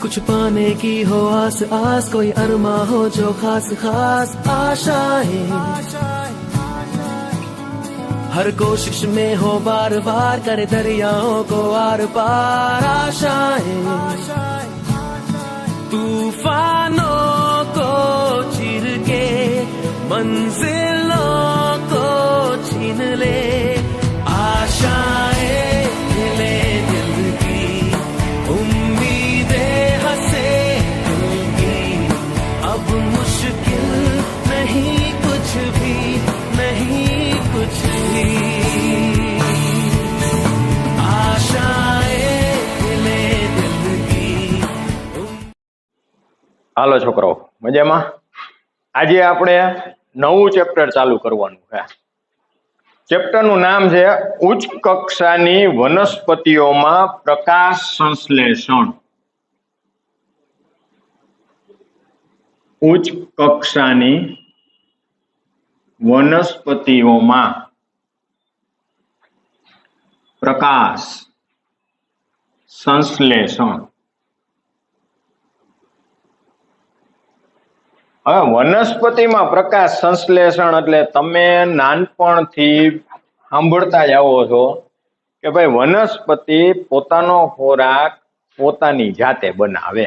कुछ पाने की हो आस आस, कोई अरमा हो जो खास खास आशाएं, हर कोशिश में हो बार बार, करे दरियाओं को आर पार आशाएं, तूफानों को चीर के मंजिलों को छीन ले, आशाएं ले दिल की, उम्मीदें हंसे दिल की, अब मुश्किल नहीं कुछ भी, नहीं कुछ भी, आशाएं ले दिल की। હાલો છોકરાઓ, મજામાં? આજે આપણે નવું ચેપ્ટર ચાલુ કરવાનું છે. ચેપ્ટરનું નામ છે ઉચ્ચ કક્ષાની વનસ્પતિઓમાં પ્રકાશ સંશ્લેષણ. ઉચ્ચ કક્ષાની વનસ્પતિઓમાં પ્રકાશ સંશ્લેષણ. હવે વનસ્પતિમાં પ્રકાશ સંશ્લેષણ એટલે તમે નાનપણથી સાંભળતા જ આવો છો કે ભાઈ વનસ્પતિ પોતાનો ખોરાક પોતાની જાતે બનાવે.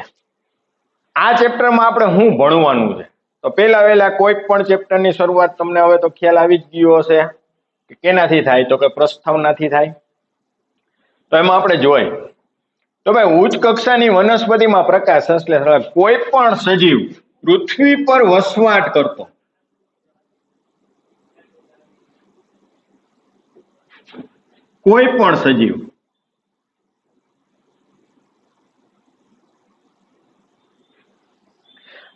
આ ચેપ્ટરમાં આપણે શું ભણવાનું છે? તો પહેલા કોઈ પણ ચેપ્ટરની શરૂઆત તમને હવે તો ખ્યાલ આવી જ ગયો હશે કે કેનાથી થાય, તો કે પ્રસ્તાવનાથી થાય. તો એમાં આપણે જોઈ તો ભાઈ ઉચ્ચ કક્ષાની વનસ્પતિમાં પ્રકાશ સંશ્લેષણ, કોઈ પણ સજીવ પૃથ્વી પર વસવાટ કરતો કોઈ પણ સજીવ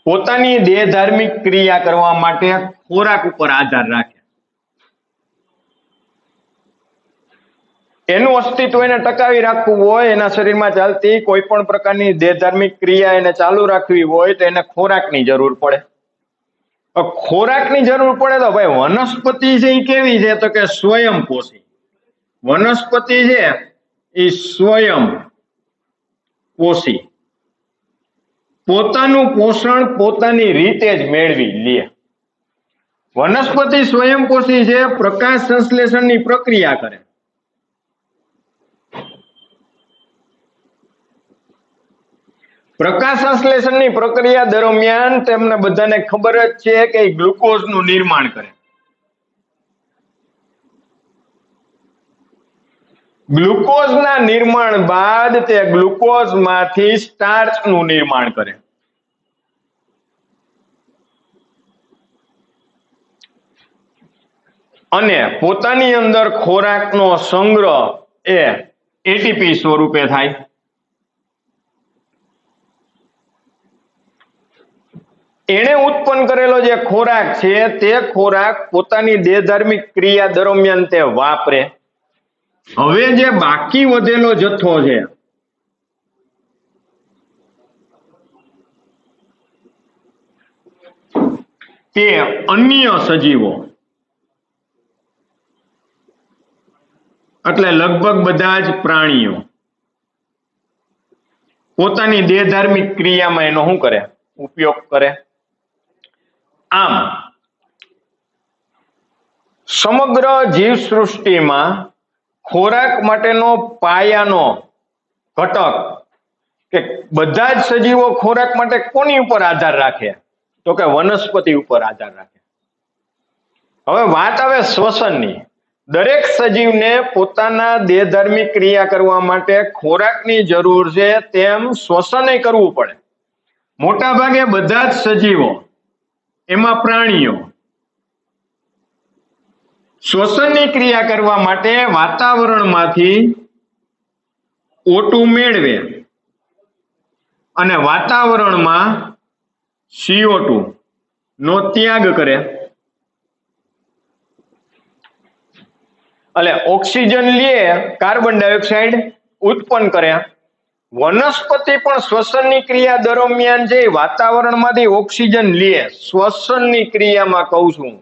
પોતાની દેહધાર્મિક ક્રિયા કરવા માટે ખોરાક ઉપર આધાર રાખે. એનું અસ્તિત્વ એને ટકાવી રાખવું હોય, એના શરીરમાં ચાલતી કોઈ પણ પ્રકારની દેહધાર્મિક ક્રિયા એને ચાલુ રાખવી હોય તો એને ખોરાકની જરૂર પડે. ખોરાકની જરૂર પડે તો ભાઈ વનસ્પતિ છે એ કેવી છે? તો કે સ્વયંપોષી. વનસ્પતિ છે એ સ્વયંપોષી, પોતાનું પોષણ પોતાની રીતે જ મેળવી લે. વનસ્પતિ સ્વયંપોષી છે, પ્રકાશ સંશ્લેષણની પ્રક્રિયા કરે. પ્રકાશ સંશ્લેષણની પ્રક્રિયા દરમિયાન તેમને બધાને ખબર જ છે કે ગ્લુકોઝનું નિર્માણ કરે. ગ્લુકોઝના નિર્માણ બાદ તે ગ્લુકોઝમાંથી સ્ટાર્ચનું નિર્માણ કરે. અને પોતાની અંદર ખોરાકનો સંગ્રહ એ એટીપી સ્વરૂપે થાય. એણે ઉત્પન્ન કરેલો જે ખોરાક છે તે ખોરાક પોતાની દેહધાર્મિક ક્રિયા દરમિયાન તે વાપરે. હવે જે બાકી વધેલો જથ્થો છે તે અન્ય સજીવો એટલે લગભગ બધા જ પ્રાણીઓ પોતાની દેહધાર્મિક ક્રિયામાં એનો શું કરે? ઉપયોગ કરે. આમ સમગ્ર જીવસૃષ્ટિમાં ખોરાક માટેનો પાયાનો ઘટક કે બધા જ સજીવો ખોરાક માટે કોની ઉપર આધાર રાખે? તો કે વનસ્પતિ ઉપર આધાર રાખે. હવે વાત આવે શ્વસનની. દરેક સજીવને પોતાના દેહધાર્મિક ક્રિયા કરવા માટે ખોરાકની જરૂર છે, તેમ શ્વસન કરવું પડે. મોટા ભાગે બધા જ સજીવો, એમાં પ્રાણીઓ, શ્વસનની ક્રિયા કરવા માટે વાતાવરણમાંથી O2 મેળવે અને વાતાવરણમાં CO2 નો ત્યાગ કરે. એટલે ઓક્સિજન લે, કાર્બન ડાયોક્સાઇડ ઉત્પન્ન કરે. વનસ્પતિ પણ શ્વસનની ક્રિયા દરમિયાન જે વાતાવરણમાંથી ઓક્સિજન લે, શ્વસનની ક્રિયામાં કહું છું,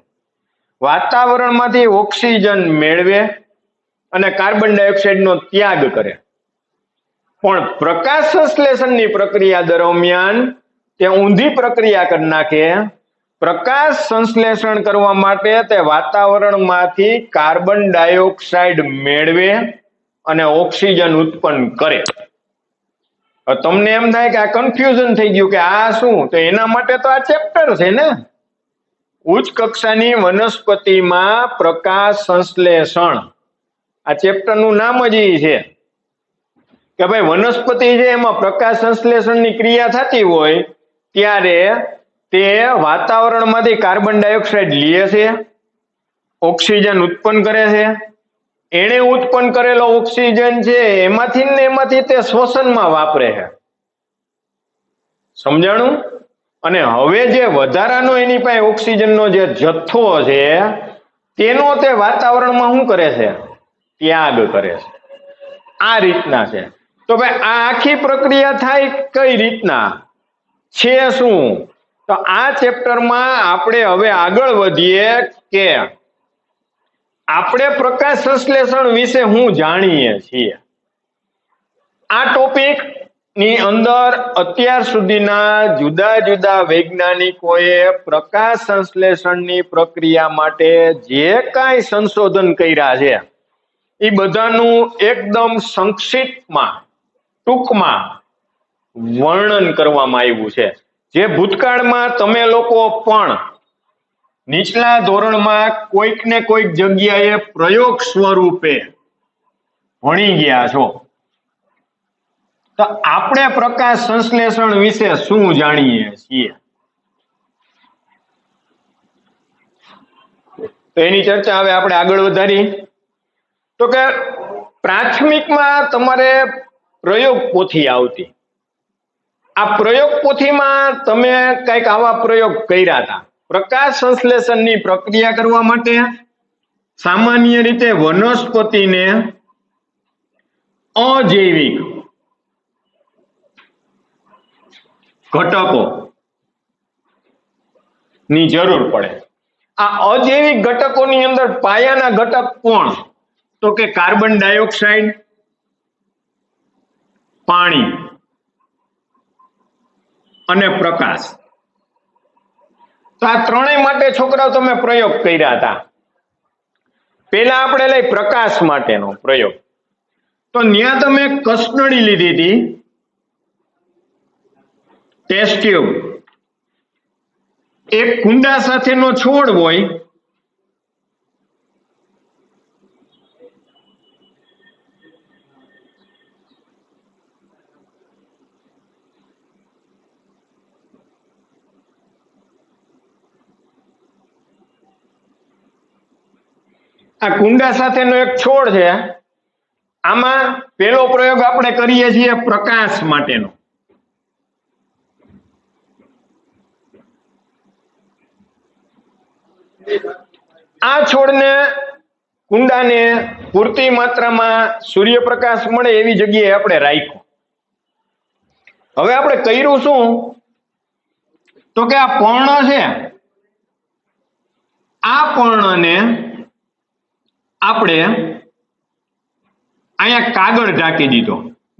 વાતાવરણમાંથી ઓક્સિજન મેળવે અને કાર્બન ડાયોક્સાઇડનો ત્યાગ કરે. પણ પ્રકાશ સંશ્લેષણની પ્રક્રિયા દરમિયાન તે ઊંધી પ્રક્રિયા કરી નાખે. પ્રકાશ સંશ્લેષણ કરવા માટે તે વાતાવરણમાંથી કાર્બન ડાયોક્સાઇડ મેળવે અને ઓક્સિજન ઉત્પન્ન કરે. તમને એમ થાય કે આ કન્ફ્યુઝન થઈ ગયું કે આ શું, તો એના માટે તો આ ચેપ્ટર છે ને. ઉચ્ચ કક્ષાની વનસ્પતિમાં પ્રકાશ સંશ્લેષણ, આ ચેપ્ટરનું નામ જ ઈ છે કે ભાઈ વનસ્પતિ છે એમાં પ્રકાશ સંશ્લેષણની ક્રિયા થતી હોય ત્યારે તે વાતાવરણમાંથી કાર્બન ડાયોક્સાઇડ લે છે, ઓક્સિજન ઉત્પન્ન કરે છે. એણે ઉત્પન્ન કરેલો ઓક્સિજન છે એમાંથી તે શ્વસનમાં વાપરે છે. સમજાણું? અને હવે જે વધારાનો એની પાસે ઓક્સિજનનો જે જથ્થો છે તેનો તે વાતાવરણમાં શું કરે છે? ત્યાગ કરે છે. આ રીતના છે. તો ભાઈ આ આખી પ્રક્રિયા થાય કઈ રીતના છે શું? તો આ ચેપ્ટરમાં આપણે હવે આગળ વધીએ કે આપણે પ્રકાશ સંશ્લેષણ વિશે શું જાણીએ છીએ. આ ટોપિક ની અંદર અત્યાર સુધીના જુદા જુદા વૈજ્ઞાનિકોએ પ્રકાશ સંશ્લેષણની પ્રક્રિયા માટે જે કાંઈ સંશોધન કર્યા છે એ બધાનું એકદમ સંક્ષિપ્તમાં ટૂંકમાં વર્ણન કરવામાં આવ્યું છે. જે ભૂતકાળમાં તમે લોકો પણ નીચલા ધોરણમાં કોઈક ને કોઈક જગ્યાએ પ્રયોગ સ્વરૂપે ભણી ગયા છો. તો આપણે પ્રકાશ સંશ્લેષણ વિશે શું જાણીએ છીએ તો એની ચર્ચા હવે આપણે આગળ વધારી. તો કે પ્રાથમિકમાં તમારે પ્રયોગ પોથી આવતી. આ પ્રયોગ પોથીમાં તમે કઈક આવા પ્રયોગ કર્યા હતા. પ્રકાશ સંશ્લેષણની પ્રક્રિયા કરવા માટે સામાન્ય રીતે વનસ્પતિને અજૈવિક ઘટકો ની જરૂર પડે. આ અજૈવિક ઘટકોની અંદર પાયાના ઘટક કોણ? તો કે કાર્બન ડાયોક્સાઇડ, પાણી અને પ્રકાશ. તો આ ત્રણેય માટે છોકરાઓ તમે પ્રયોગ કર્યા હતા. પહેલા આપણે લઈ પ્રકાશ માટેનો પ્રયોગ. તો ત્યાં તમે કસનળી લીધી હતી, ટેસ્ટ ટ્યુબ, એક કુંડા સાથેનો છોડ હોય, આ કુંડા સાથેનો એક છોડ છે. આમાં પહેલો પ્રયોગ આપણે કરીએ છીએ પ્રકાશ માટેનો. આ છોડને કુંડાને પૂરતી માત્રામાં સૂર્યપ્રકાશ મળે એવી જગ્યાએ આપણે રાખ્યો. હવે આપણે કર્યું શું? તો કે આ પર્ણ છે, આ પર્ણને આપણે અહીંયા કાગળ ઢાંકી દીધો.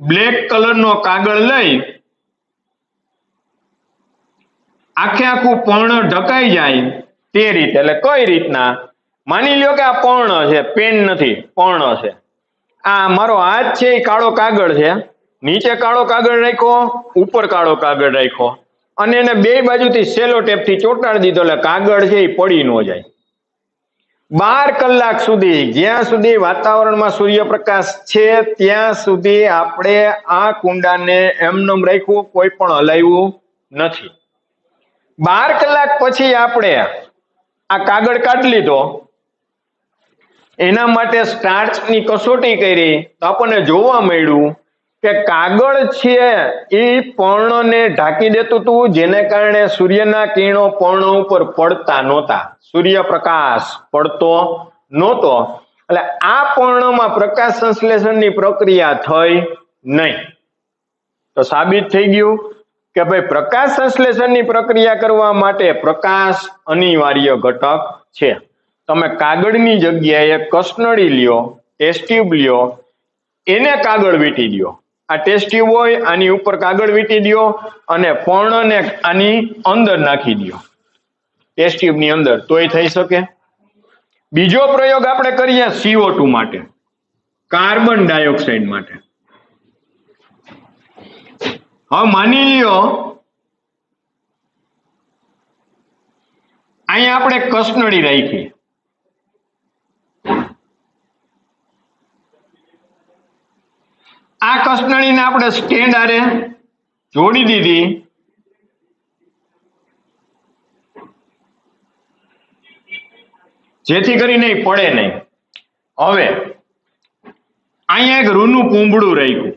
બ્લેક કલરનો કાગળ લઈ આખે આખું પર્ણ ઢકાઈ જાય તે રીતે. એટલે કઈ રીતના? માની લ્યો કે આ પર્ણ છે, પેન નથી, પર્ણ છે. આ મારો હાથ છે એ કાળો કાગળ છે, નીચે કાળો કાગળ રાખ્યો, ઉપર કાળો કાગળ રાખ્યો અને એને બે બાજુથી સેલો ટેપથી ચોંટાડી દીધો એટલે કાગળ છે એ પડી ન જાય. 12 કલાક સુધી, જ્યાં સુધી વાતાવરણમાં સૂર્યપ્રકાશ છે ત્યાં સુધી આપણે આ કુંડાને એમનેમ રાખ્યું, કોઈ પણ હલાવ્યું નથી. 12 કલાક પછી આપણે આ કાગળ કાઢી લીધો. એના માટે સ્ટાર્ચની કસોટી કરી તો આપણને જોવા મળ્યું કે કાગળ છે એ પર્ણને ઢાંકી દેતું હતું, જેને કારણે સૂર્યના કિરણો પર્ણ ઉપર પડતા નહોતા, સૂર્યપ્રકાશ પડતો નહોતો. એટલે આ પર્ણમાં પ્રકાશ સંશ્લેષણની પ્રક્રિયા થઈ નહીં. તો સાબિત થઈ ગયું કે ભાઈ પ્રકાશ સંશ્લેષણની પ્રક્રિયા કરવા માટે પ્રકાશ અનિવાર્ય ઘટક છે. તમે કાગળની જગ્યાએ કસનળી લ્યો, ટેસ્ટ ટ્યુબ લ્યો, એને કાગળ વીંટી દો, આ ટેસ્ટ ટ્યુબ હોય, આની ઉપર કાગળ વીંટી દ્યો અને પર્ણને આની અંદર નાખી દ્યો, ટેસ્ટ ટ્યુબ ની અંદર, તોય થઈ શકે. બીજો પ્રયોગ આપણે કરીએ CO2 માટે, કાર્બન ડાયોક્સાઇડ માટે. હવે માની લ્યો અહીંયા આપણે કસનળી રાખી, આ કસનળીને આપણે સ્ટેન્ડ આરે જોડી દીધી, જેથી કરીને પડે નહીં. હવે અહીંયા એક રૂનું પૂંબડું રાખ્યું,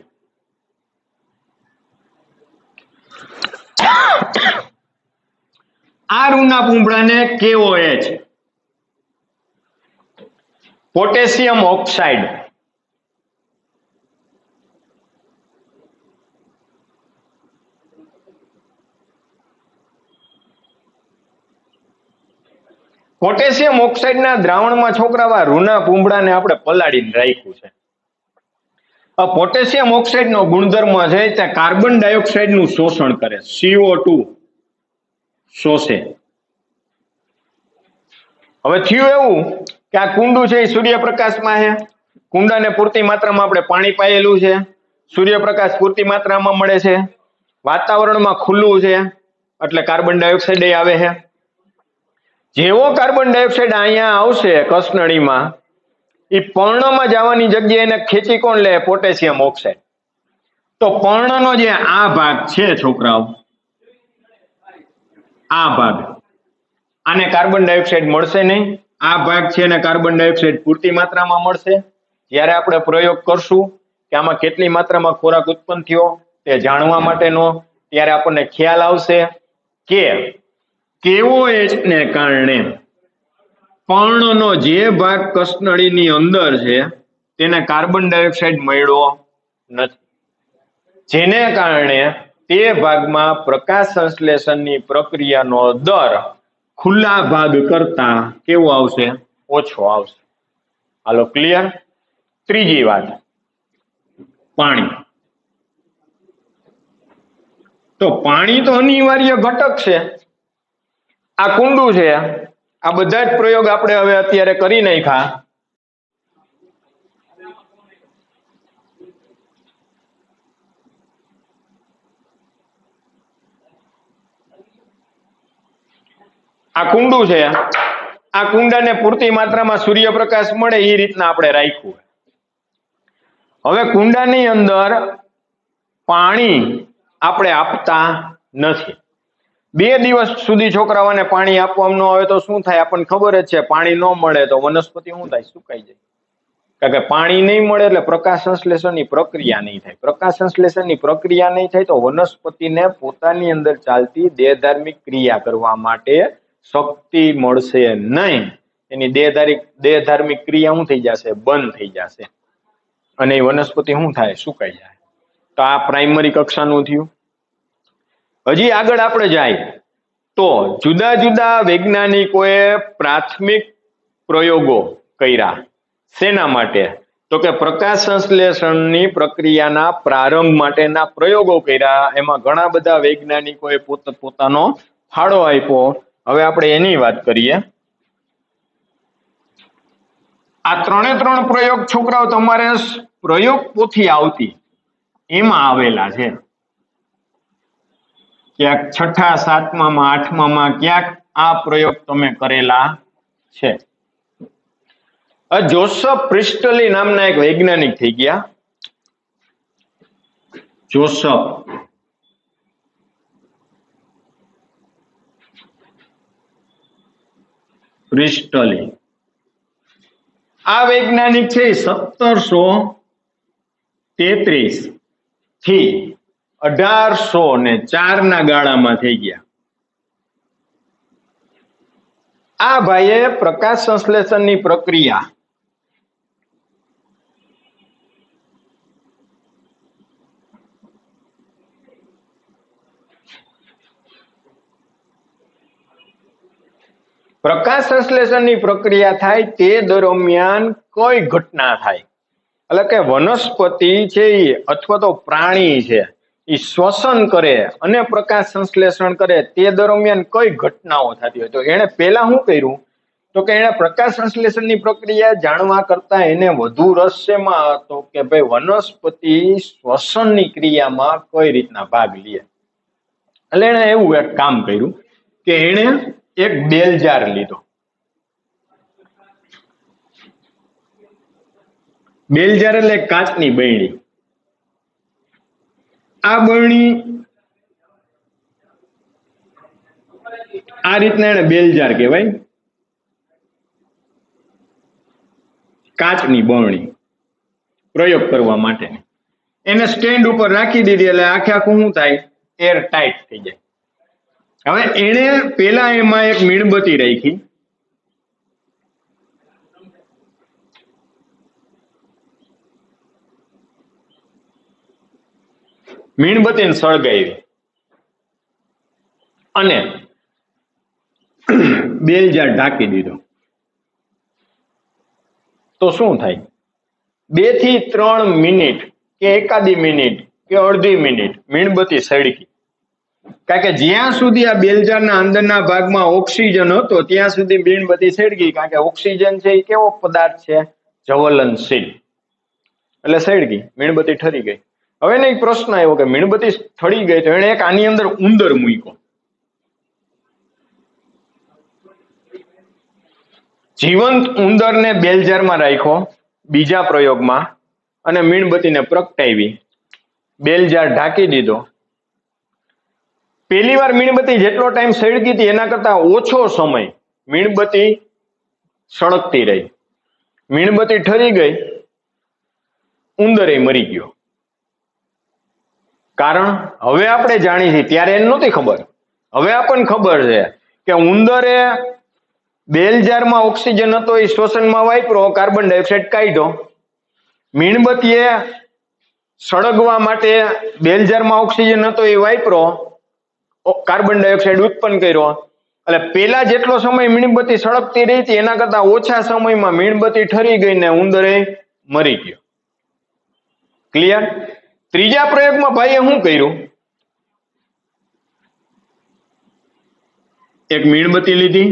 આ રૂના પૂંબડાને KOH, પોટેશિયમ ઓક્સાઇડ, પોટેશિયમ ઓક્સાઇડના દ્રાવણમાં છોકરાવા રૂના પૂંબડાને આપણે પલાળીને રાખ્યું છે. પોટેશિયમ ઓક્સાઇડનો ગુણધર્મ છે તે કાર્બન ડાયોક્સાઇડનું શોષણ કરે, CO2 શોષે. હવે થયું એવું કે આ કુંડું છે એ સૂર્યપ્રકાશમાં છે, કુંડાને પૂરતી માત્રામાં આપણે પાણી પાયેલું છે, સૂર્યપ્રકાશ પૂરતી માત્રામાં મળે છે, વાતાવરણમાં ખુલ્લું છે એટલે કાર્બન ડાયોક્સાઇડ આવે છે. જેવો કાર્બન ડાયોક્સાઇડ અહીંયા આવશે કસનળીમાં, એ પર્ણમાં જવાની જગ્યાએ એને ખેંચી કોણ લે? Potassium oxide. તો પર્ણનો જે આ ભાગ છે છોકરાઓ, આ ભાગ, આને કાર્બન ડાયોક્સાઇડ મળશે નહીં. આ ભાગ છે એને કાર્બન ડાયોક્સાઇડ પૂરતી માત્રામાં મળશે. જ્યારે આપણે પ્રયોગ કરશું કે આમાં કેટલી માત્રામાં ખોરાક ઉત્પન્ન થયો તે જાણવા માટેનો, ત્યારે આપણને ખ્યાલ આવશે કે KOH ને કારણે પર્ણનો જે ભાગ કસનળીની અંદર છે તેને કાર્બન ડાયોક્સાઇડ મળ્યો નથી, જેને કારણે તે ભાગમાં પ્રકાશ સંશ્લેષણની પ્રક્રિયાનો દર ખુલ્લા ભાગ કરતા કેવો આવશે? ઓછો આવશે. હાલો, ક્લિયર? ત્રીજી વાત, પાણી. તો પાણી તો અનિવાર્ય ઘટક છે. આ કુંડું છે, આ બધા જ પ્રયોગ આપણે હવે અત્યારે કરી નાખ્યા. આ કુંડું છે, આ કુંડાને પૂરતી માત્રામાં સૂર્યપ્રકાશ મળે એ રીતના આપણે રાખ્યું. હવે કુંડાની અંદર પાણી આપણે આપતા નથી. 2 દિવસ સુધી છોકરાઓને પાણી આપવામાં ન આવે તો શું થાય? આપણને ખબર જ છે, પાણી ન મળે તો વનસ્પતિ શું થાય? સુકાઈ જાય. કારણ કે પાણી નહીં મળે એટલે પ્રકાશ સંશ્લેષણની પ્રક્રિયા નહીં થાય. પ્રકાશ સંશ્લેષણની પ્રક્રિયા નહીં થાય તો વનસ્પતિને પોતાની અંદર ચાલતી દેહધાર્મિક ક્રિયા કરવા માટે શક્તિ મળશે નહીં. એની દેહધાર્મિક ક્રિયા શું થઈ જશે? બંધ થઈ જશે અને એ વનસ્પતિ શું થાય? સુકાઈ જાય. તો આ પ્રાઇમરી કક્ષાનું થયું. હજી આગળ આપણે જાય તો જુદા જુદા વૈજ્ઞાનિકોએ પ્રાથમિક પ્રયોગો કર્યા. શેના માટે? તો કે પ્રકાશ સંશ્લેષણની પ્રક્રિયાના પ્રારંભ માટેના પ્રયોગો કર્યા. એમાં ઘણા બધા વૈજ્ઞાનિકોએ પોતાનો ફાળો આપ્યો. હવે આપણે એની વાત કરીએ. આ 3 પ્રયોગ છોકરાઓ તમારે પ્રયોગ પોથી આવતી એમાં આવેલા છે. ક્યાંક 6ઠા, 7મા, 8મા ક્યાંક આ પ્રયોગ તમે કરેલા છે. જોસફ પ્રિસ્ટલી નામના એક વૈજ્ઞાનિક થઈ ગયા. જોસફ પ્રિસ્ટલી, આ વૈજ્ઞાનિક છે 1733 થી 1804 ના ગાળામાં થઈ ગયા. આ ભાઈએ પ્રકાશ સંશ્લેષણની પ્રક્રિયા થાય તે દરમિયાન કઈ ઘટના થાય એટલે કે વનસ્પતિ છે ઈ અથવા તો પ્રાણી છે એ શ્વસન કરે અને પ્રકાશ સંશ્લેષણ કરે તે દરમિયાન કઈ ઘટનાઓ થતી હોય, તો એને પહેલા શું કર્યું તો કે એને પ્રકાશ સંશ્લેષણની પ્રક્રિયા જાણવા કરતા એને વધુ રસ શેમાં હતો કે ભાઈ વનસ્પતિ શ્વસનની ક્રિયામાં કઈ રીતના ભાગ લે. એટલે એને એવું એક કામ કર્યું કે એને એક બેલ જાર લીધો. બેલ જાર એટલે કાચની બરણી. આ બરણી આ રીતના એને બેલ જાર કહેવાય, કાચની બરણી પ્રયોગ કરવા માટે એને સ્ટેન્ડ ઉપર રાખી દીધી એટલે આખે આખું શું થાય, એર ટાઈટ થઈ જાય. હવે એને પેલા એમાં એક મીણબત્તી રાખી, મીણબત્તીને સળગાવી અને બેલ જાર ઢાંકી દીધો. તો શું થાય, 2 થી 3 મિનિટ કે એકાદી મિનિટ કે અડધી મિનિટ મીણબત્તી સળગી. કારણ કે જ્યાં સુધી આ બેલજારના અંદરના ભાગમાં ઓક્સિજન હતો ત્યાં સુધી મીણબત્તી સળગી. કારણ કે ઓક્સિજન છે એ કેવો પદાર્થ છે, જ્વલનશીલ, એટલે સળગી, મીણબત્તી ઠરી ગઈ. હવે એને એક પ્રશ્ન આવ્યો કે મીણબત્તી ઠરી ગઈ તો એને એક આની અંદર ઉંદર મૂક્યો, જીવંત ઉંદરને બેલજારમાં રાખ્યો બીજા પ્રયોગમાં અને મીણબત્તીને પ્રગટાવી, બેલજાર ઢાંકી દીધો. પહેલી વાર મીણબત્તી જેટલો ટાઈમ સળગી હતી એના કરતા ઓછો સમય મીણબત્તી સળગતી રહી. મીણબત્તી ઠરી ગઈ, ઉંદરે મરી ગયો. કારણ હવે આપણે જાણીએ છીએ, ત્યારે એને નહોતી ખબર, હવે આપણને ખબર છે કે ઉંદરે બેલજારમાં ઓક્સિજન હતો એ શ્વસનમાં વાપરો, કાર્બન ડાયોક્સાઇડ કાઢ્યો. મીણબત્તીએ સળગવા માટે બેલજારમાં ઓક્સિજન હતો એ વાપરો, કાર્બન ડાયોક્સાઇડ ઉત્પન્ન કર્યો. એટલે પેલા જેટલો સમય મીણબત્તી સળગતી રહી હતી એના કરતા ઓછા સમયમાં મીણબત્તી ઠરી ગઈ ને ઉંદરે મરી ગયો. ક્લિયર? ત્રીજા પ્રયોગમાં ભાઈએ શું કર્યું, એક મીણબત્તી લીધી,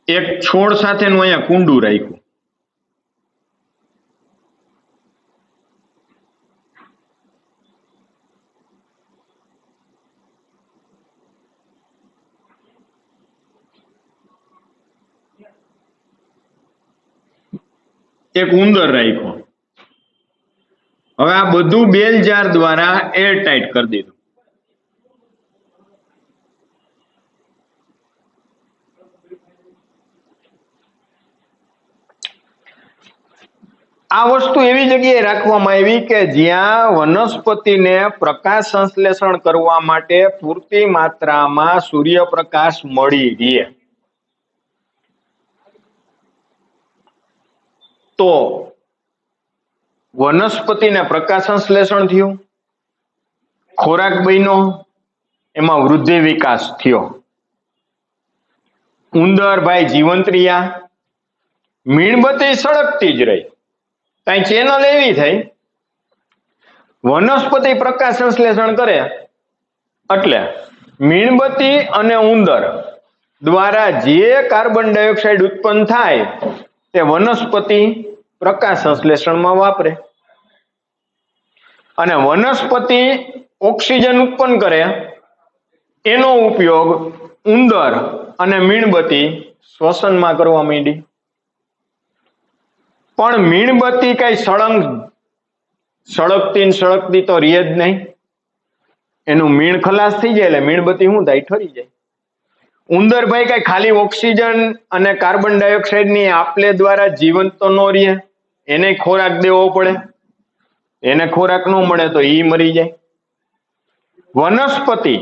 એક છોડ સાથેનું અહીંયા કુંડું રાખ્યું, એક ઉંદર રાખ્યો. હવે આ બધું બેલ જાર દ્વારા એર ટાઈટ કરી દીધું. આ વસ્તુ એવી જગ્યાએ રાખવામાં આવી કે જ્યાં વનસ્પતિને પ્રકાશ સંશ્લેષણ કરવા માટે પૂરતી માત્રામાં સૂર્યપ્રકાશ મળી રહે. તો વનસ્પતિને પ્રકાશ સંશ્લેષણ થયું, ખોરાક બન્યો, એમાં વૃદ્ધિ વિકાસ થયો, ઉંદર ભાઈ જીવંત રહ્યા, મીણબત્તી સળગતી જ રહી. કઈ ચેનલ એવી થઈ, વનસ્પતિ પ્રકાશ સંશ્લેષણ કરે એટલે મીણબત્તી અને ઉંદર દ્વારા જે કાર્બન ડાયોક્સાઇડ ઉત્પન્ન થાય તે વનસ્પતિ પ્રકાશ સંશ્લેષણમાં વાપરે અને વનસ્પતિ ઓક્સિજન ઉત્પન્ન કરે, એનો ઉપયોગ ઉંદર અને મીણબત્તી શ્વસનમાં કરવા માંડી. પણ મીણબત્તી કઈ સળગતી તો રહે જ નહીં, એનું મીણ ખલાસ થઈ જાય એટલે મીણબત્તી શું થાય, ઠરી જાય. ઉંદર ભાઈ કઈ ખાલી ઓક્સિજન અને કાર્બન ડાયોક્સાઇડ ની આપલે દ્વારા જીવંત તો ન રહે, એને ખોરાક દેવો પડે, એને ખોરાક ન મળે તો ઈ મરી જાય. વનસ્પતિ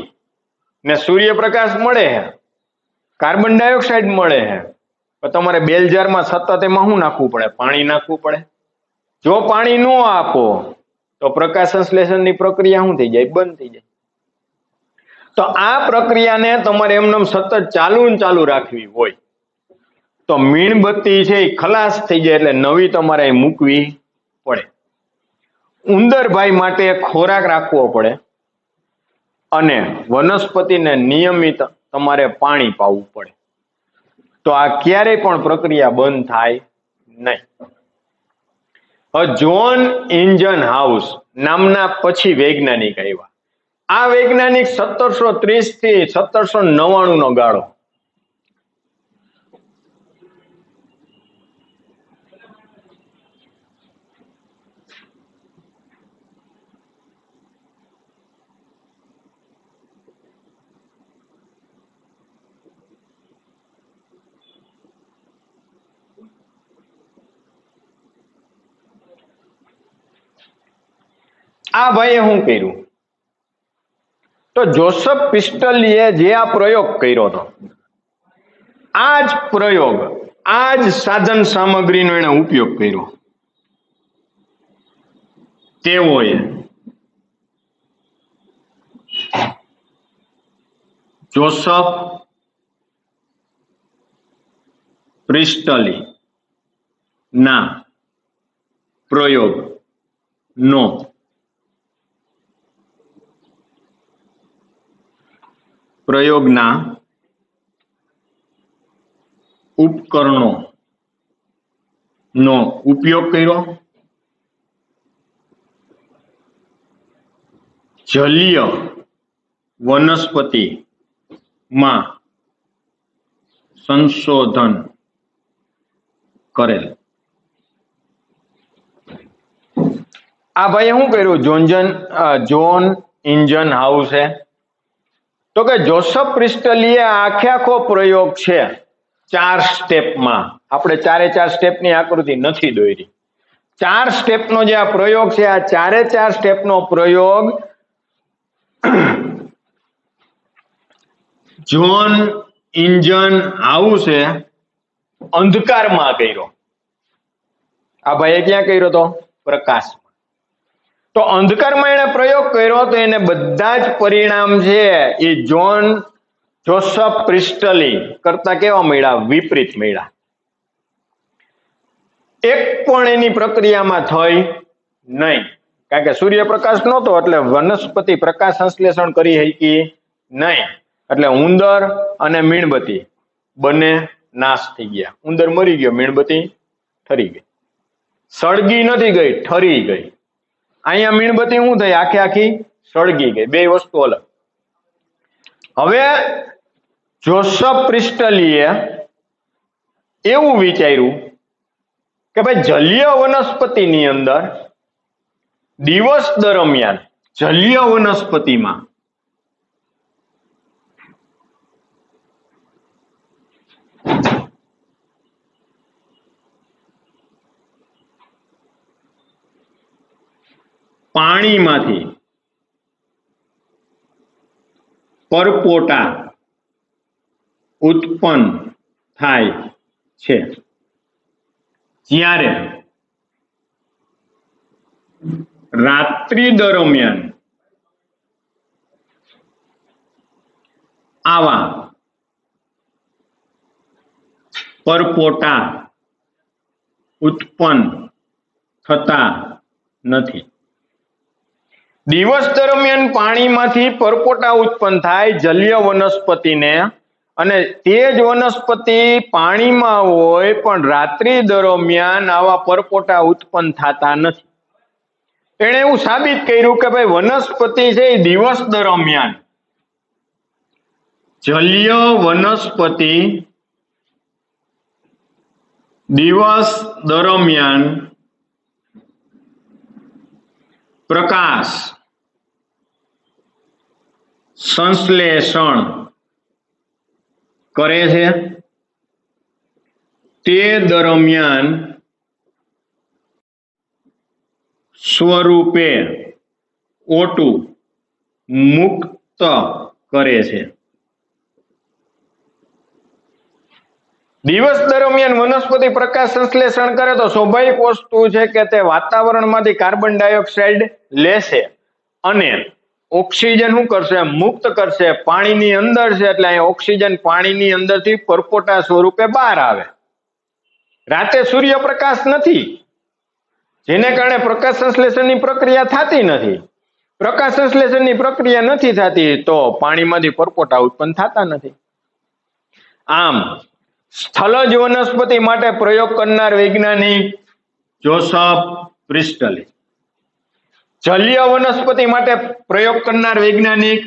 ને સૂર્યપ્રકાશ મળે છે, કાર્બન ડાયોક્સાઇડ મળે છે, તો તમારે બેલજારમાં સતત એમાં શું નાખવું પડે, પાણી નાખવું પડે. જો પાણી ન આપો તો પ્રકાશ સંશ્લેષણની પ્રક્રિયા શું થઈ જાય, બંધ થઈ જાય. તો આ પ્રક્રિયાને તમારે એમને સતત ચાલુ ને ચાલુ રાખવી હોય તો મીણબત્તી છે એ ખલાસ થઈ જાય એટલે નવી તમારે અહીં મૂકવી પડે. ઉંદરભાઈ માટે ખોરાક રાખવો પડે અને વનસ્પતિને નિયમિત તમારે પાણી પાવું પડે. તો આ ક્યારેય પણ પ્રક્રિયા બંધ થાય નહીં. જ્હોન ઇન્જનહાઉસ નામના પછી વૈજ્ઞાનિક આવ્યા. આ વૈજ્ઞાનિક 1730 થી 1799 નો ગાળો. આ ભાઈએ શું કર્યું? તો જોસેફ પ્રિસ્ટલીએ જે આ પ્રયોગ કર્યો હતો, આ જ પ્રયોગ, આ જ સાધન સામગ્રીનો એને ઉપયોગ કર્યો. તેઓએ જોસેફ પ્રિસ્ટલી ના પ્રયોગનો પ્રયોગના ઉપકરણો નો ઉપયોગ કર્યો. જલીય વનસ્પતિમાં સંશોધન કરેલ. આ ભાઈએ શું કર્યું? જ્હોન ઇન્જનહાઉસે તો કે જોસેફ પ્રિસ્ટલીએ આખો પ્રયોગ છે 4 સ્ટેપમાં, આપણે 4 સ્ટેપની આકૃતિ નથી દોરી, 4 સ્ટેપનો જે આ પ્રયોગ છે, આ 4 સ્ટેપનો પ્રયોગ જ્હોન ઇન્જનહાઉસે અંધકારમાં કર્યો. આ ભાઈએ ક્યાં કર્યો તો? પ્રકાશમાં. તો અંધકારમાં એને પ્રયોગ કર્યો તો એને બધા જ પરિણામ છે એ જોસેફ પ્રિસ્ટલી કરતા કેવા મળ્યા? વિપરીત મળ્યા. એક પણ એની પ્રક્રિયામાં થઈ નહીં, કારણ કે સૂર્યપ્રકાશ નહોતો એટલે વનસ્પતિ પ્રકાશ સંશ્લેષણ કરી શકી નહીં. એટલે ઉંદર અને મીણબત્તી બંને નાશ થઈ ગયા. ઉંદર મરી ગયો, મીણબત્તી ઠરી ગઈ. સળગી નથી ગઈ, ઠરી ગઈ. અહીંયા મીણબત્તી શું થઈ? આખી સળગી ગઈ. બે વસ્તુ અલગ. હવે જોસેફ પ્રિસ્ટલીએ એવું વિચાર્યું કે ભાઈ જલીય વનસ્પતિની અંદર દિવસ દરમિયાન જલીય વનસ્પતિમાં પાણીમાંથી પરપોટા ઉત્પન્ન થાય છે. જ્યારે રાત્રિ દરમિયાન આવા પરપોટા ઉત્પન્ન થતા નથી. દિવસ દરમિયાન પાણીમાંથી પરપોટા ઉત્પન્ન થાય જલીય વનસ્પતિને, અને તે જ વનસ્પતિ પાણીમાં હોય પણ રાત્રિ દરમિયાન આવા પરપોટા ઉત્પન્ન થતા નથી. એણે એવું સાબિત કર્યું કે ભાઈ વનસ્પતિ છે એ દિવસ દરમિયાન જલીય વનસ્પતિ દિવસ દરમિયાન પ્રકાશ સંશ્લેષણ કરે છે. તે દરમિયાન સ્વરૂપે O2 મુક્ત કરે છે. દિવસ દરમિયાન વનસ્પતિ પ્રકાશ સંશ્લેષણ કરે તો સ્વાભાવિક વસ્તુ છે કે તે વાતાવરણમાંથી કાર્બન ડાયોક્સાઇડ લેશે અને ઓક્સિજન શું કરશે? મુક્ત કરશે. પાણીની અંદર છે એટલે અહીં ઓક્સિજન પાણીની અંદરથી પરપોટા સ્વરૂપે બહાર આવે. રાતે સૂર્યપ્રકાશ નથી, જેને કારણે પ્રકાશ સંશ્લેષણની પ્રક્રિયા થતી નથી. પ્રકાશ સંશ્લેષણની પ્રક્રિયા નથી થતી તો પાણીમાંથી પરપોટા ઉત્પન્ન થતા નથી. આમ સ્થલજ વનસ્પતિ માટે પ્રયોગ કરનાર વૈજ્ઞાનિક જોસફ પ્રિસ્ટલી. જલીય વનસ્પતિ માટે પ્રયોગ કરનાર વૈજ્ઞાનિક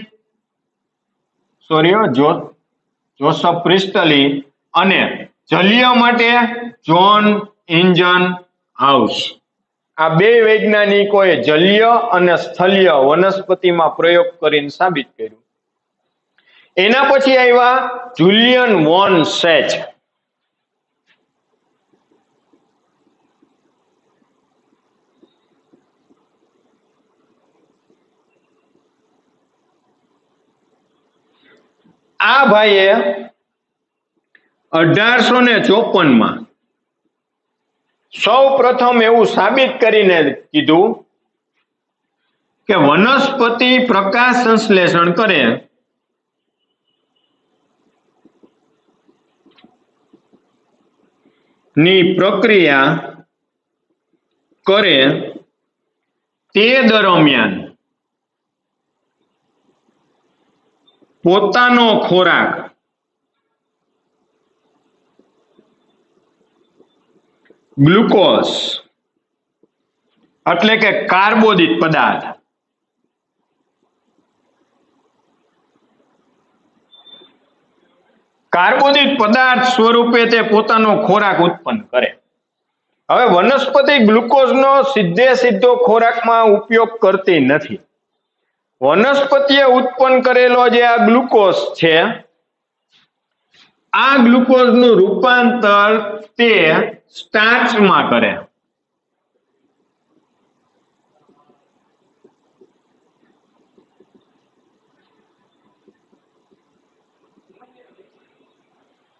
જોસફ પ્રિસ્ટલી અને જલીય માટે જ્હોન ઇન્જન હાઉસ. આ બે વૈજ્ઞાનિકોએ જલીય અને સ્થલીય વનસ્પતિમાં પ્રયોગ કરીને સાબિત કર્યું. એના પછી આવ્યા જુલિયન વોન સેચ. આ ભાઈએ 1854 સૌ પ્રથમ એવું સાબિત કરીને કીધું કે વનસ્પતિ પ્રકાશ સંશ્લેષણ કરે ની પ્રક્રિયા કરે તે દરમિયાન પોતાનો ખોરાક ગ્લુકોઝ એટલે કે કાર્બોદિત પદાર્થ સ્વરૂપે તે પોતાનો ખોરાક ઉત્પન્ન કરે. હવે વનસ્પતિ ગ્લુકોઝનો સીધો ખોરાકમાં ઉપયોગ કરતી નથી. વનસ્પતિએ ઉત્પન્ન કરેલો જે આ ગ્લુકોઝ છે, આ ગ્લુકોઝનું રૂપાંતર તે સ્ટાર્ચમાં કરે.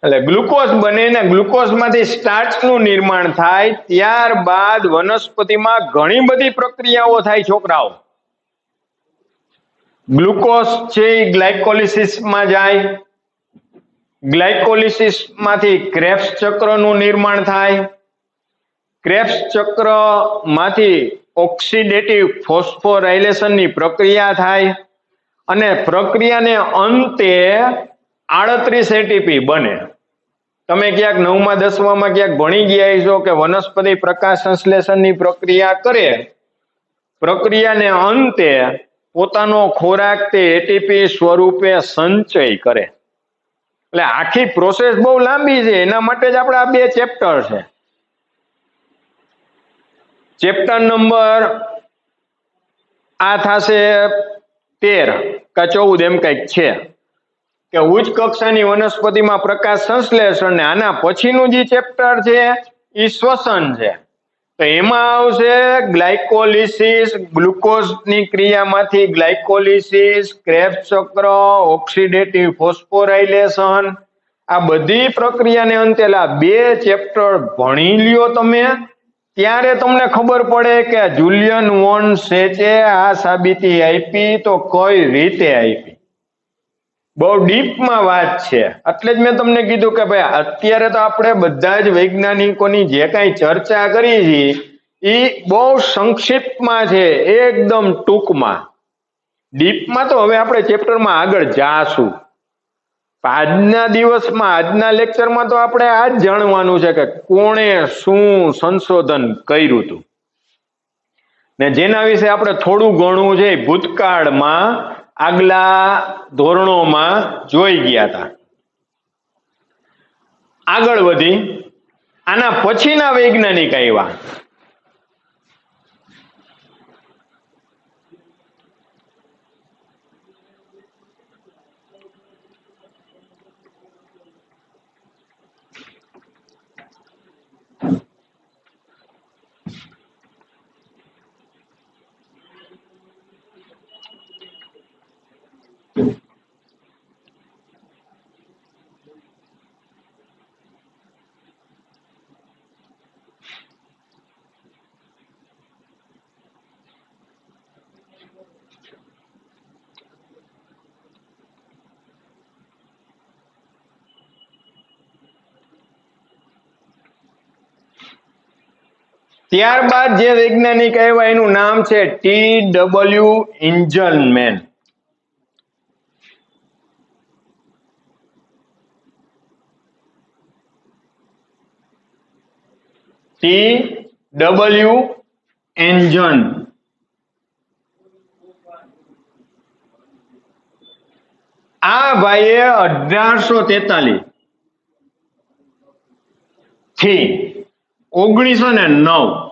એટલે ગ્લુકોઝ બને ને ગ્લુકોઝમાંથી સ્ટાર્ચનું નિર્માણ થાય. ત્યારબાદ વનસ્પતિમાં ઘણી બધી પ્રક્રિયાઓ થાય છોકરાઓ. ગ્લુકોઝ છે એ ગ્લાયકોલિસિસમાં જાય. ગ્લાયકોલિસિસમાંથી ક્રેબ્સ ચક્રનું નિર્માણ થાય. ક્રેબ્સ ચક્રમાંથી ઓક્સિડેટિવ ફોસ્ફોરાયલેશનની પ્રક્રિયા થાય અને પ્રક્રિયાને અંતે 38 એટીપી બને. તમે ક્યાંક 9મા 10માં ક્યાંક ભણી ગયા છો કે વનસ્પતિ પ્રકાશ સંશ્લેષણની પ્રક્રિયા કરે, પ્રક્રિયાને અંતે પોતાનો ખોરાક તે એટીપી સ્વરૂપે સંચય કરે. એટલે આખી પ્રોસેસ બહુ લાંબી છે. એના માટે જ આપણે આ બે ચેપ્ટર છે. ચેપ્ટર નંબર આ થશે 13 કે 14 એમ કંઈક છે કે ઉચ્ચ કક્ષાની વનસ્પતિમાં પ્રકાશ સંશ્લેષણ. ને આના પછીનું જે ચેપ્ટર છે એ શ્વસન છે. તો એમાં આવશે ગ્લાયકોલિસિસ, ગ્લુકોઝની ક્રિયામાંથી ગ્લાયકોલિસિસ, ક્રેબ્સ ચક્ર, ઓક્સિડેટિવ ફોસ્ફોરાયલેશન, આ બધી પ્રક્રિયાને અંતે બે ચેપ્ટર ભણી લ્યો તમે, ત્યારે તમને ખબર પડે કે જુલિયન વોન સેચે આ સાબિતી આપી તો કઈ રીતે આપી. બહુ ડીપમાં વાત છે. એટલે જ મેં તમને કીધું કે ભાઈ અત્યારે તો આપણે બધા જ વૈજ્ઞાનિકોની જે કાંઈ ચર્ચા કરી છે એ બહુ સંક્ષિપ્તમાં છે, એકદમ ટૂંકમાં. ડીપમાં તો હવે આપણે ચેપ્ટરમાં આગળ જાશું. આજના દિવસમાં, આજના લેક્ચરમાં તો આપણે આ જ જાણવાનું છે કે કોણે શું સંશોધન કર્યું હતું ને જેના વિશે આપણે થોડું ઘણું છે ભૂતકાળમાં આગલા ધોરણોમાં જોઈ ગયા હતા. આગળ વધી આના પછીના વૈજ્ઞાનિક આવ્યા. ત્યારબાદ જે વૈજ્ઞાનિક આવ્યા એનું નામ છે TW ઇન્જનમેન. TW engine. આ ભાઈએ 1843 થી 1909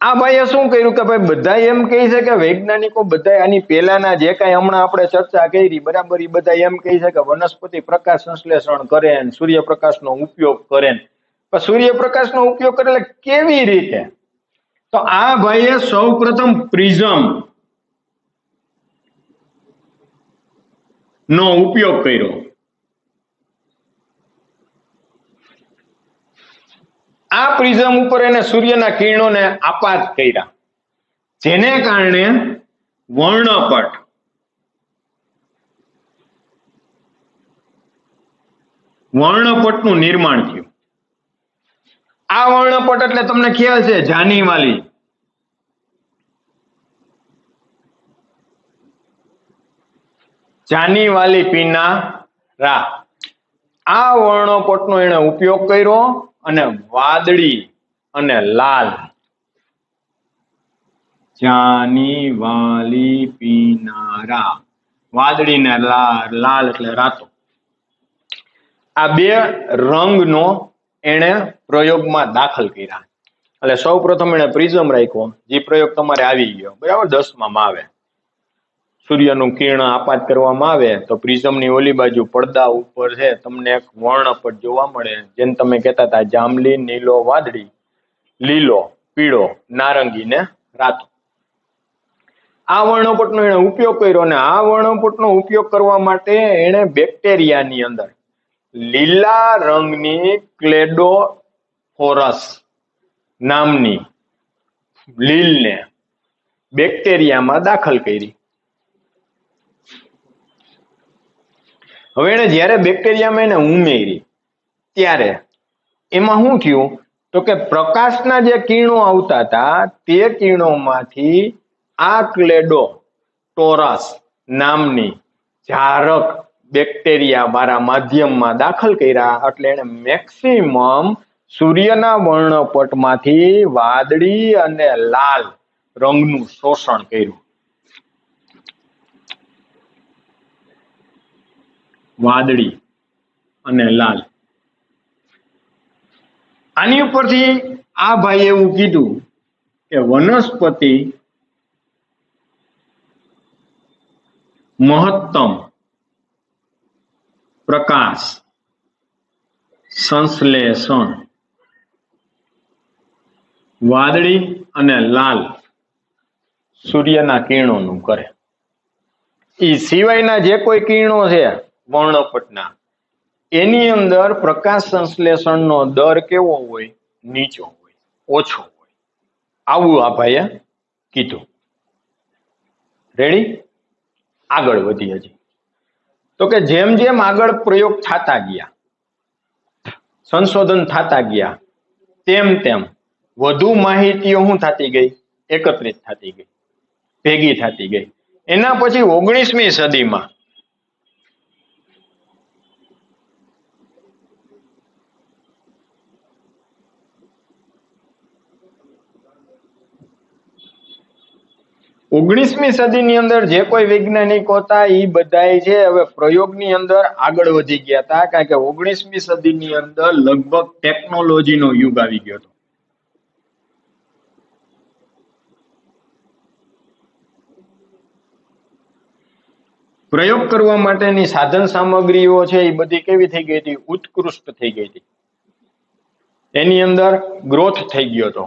આ ભાઈએ શું કર્યું કે ભાઈ બધા એમ કહે છે કે વૈજ્ઞાનિકો બધા આની પહેલાના જે કાંઈ હમણાં આપણે ચર્ચા કરી બરાબર એ બધા એમ કહે છે કે વનસ્પતિ પ્રકાશ સંશ્લેષણ કરે ને સૂર્યપ્રકાશનો ઉપયોગ કરે ને પણ સૂર્યપ્રકાશનો ઉપયોગ કરે એટલે કેવી રીતે? તો આ ભાઈએ સૌપ્રથમ પ્રિઝમ નો ઉપયોગ કર્યો. આ પ્રિઝમ ઉપર એને સૂર્યના કિરણોને આપાત કર્યા, જેને કારણે વર્ણપટનું નિર્માણ થયું. આ વર્ણપટ એટલે તમને ખ્યાલ છે જાનીવાલી પિનારા. આ વર્ણપટનો એને ઉપયોગ કર્યો અને વાદળી અને લાલ, જાનીવાલી પિનારા, વાદળી ને લાલ એટલે રાતો, આ બે રંગનો એને પ્રયોગમાં દાખલ કર્યા. એટલે સૌ પ્રથમ એને પ્રિઝમ રાખ્યો, જે પ્રયોગ તમારે આવી ગયો બરાબર 10માં આવે. સૂર્યનું કિરણ આપાત કરવામાં આવે તો પ્રિઝમની ઓલી બાજુ પડદા ઉપર છે તમને એક વર્ણપટ જોવા મળે, જેને તમે કહેતા હતા જાંબલી, નીલો, વાદળી, લીલો, પીળો, નારંગી ને રાતો. આ વર્ણપટનો એને ઉપયોગ કર્યો અને આ વર્ણપટનો ઉપયોગ કરવા માટે એને બેક્ટેરિયાની અંદર લીલા રંગની ક્લેડોફોરસ નામની લીલને બેક્ટેરિયામાં દાખલ કરી. હવે એને જ્યારે બેક્ટેરિયામાં એને ઉમેરી ત્યારે એમાં શું થયું તો કે પ્રકાશના જે કિરણો આવતા હતા તે કિરણોમાંથી આ ક્લેડોટોરસ નામની જારક બેક્ટેરિયા મારા માધ્યમમાં દાખલ કર્યા. એટલે એને મેક્સિમમ સૂર્યના વર્ણપટમાંથી વાદળી અને લાલ રંગનું શોષણ કર્યું. વાદળી અને લાલ. આની ઉપરથી આ ભાઈ એવું કીધું કે વનસ્પતિ મહત્તમ પ્રકાશ સંશ્લેષણ વાદળી અને લાલ સૂર્યના કિરણોનું કરે. એ સિવાયના જે કોઈ કિરણો છે વર્ણપટના એની અંદર પ્રકાશ સંશ્લેષણનો દર કેવો હોય? નીચો હોય, ઓછો હોય. આવું આ ભાઈએ કીધું. રેડી? આગળ વધી હજી તો કે જેમ જેમ આગળ પ્રયોગ થતા ગયા, સંશોધન થતા ગયા, તેમ તેમ વધુ માહિતીઓ શું થતી ગઈ? એકત્રિત થતી ગઈ, ભેગી થતી ગઈ. એના પછી 19મી સદીમાં સદીની અંદર જે કોઈ વૈજ્ઞાનિકો હતા એ બધા છે હવે પ્રયોગની અંદર આગળ વધી ગયા હતા, કારણ કે 19મી સદીની અંદર લગભગ ટેકનોલોજીનો યુગ આવી ગયો હતો. પ્રયોગ કરવા માટેની સાધન સામગ્રીઓ છે એ બધી કેવી થઈ ગઈ હતી? ઉત્કૃષ્ટ થઈ ગઈ હતી. એની અંદર ગ્રોથ થઈ ગયો હતો.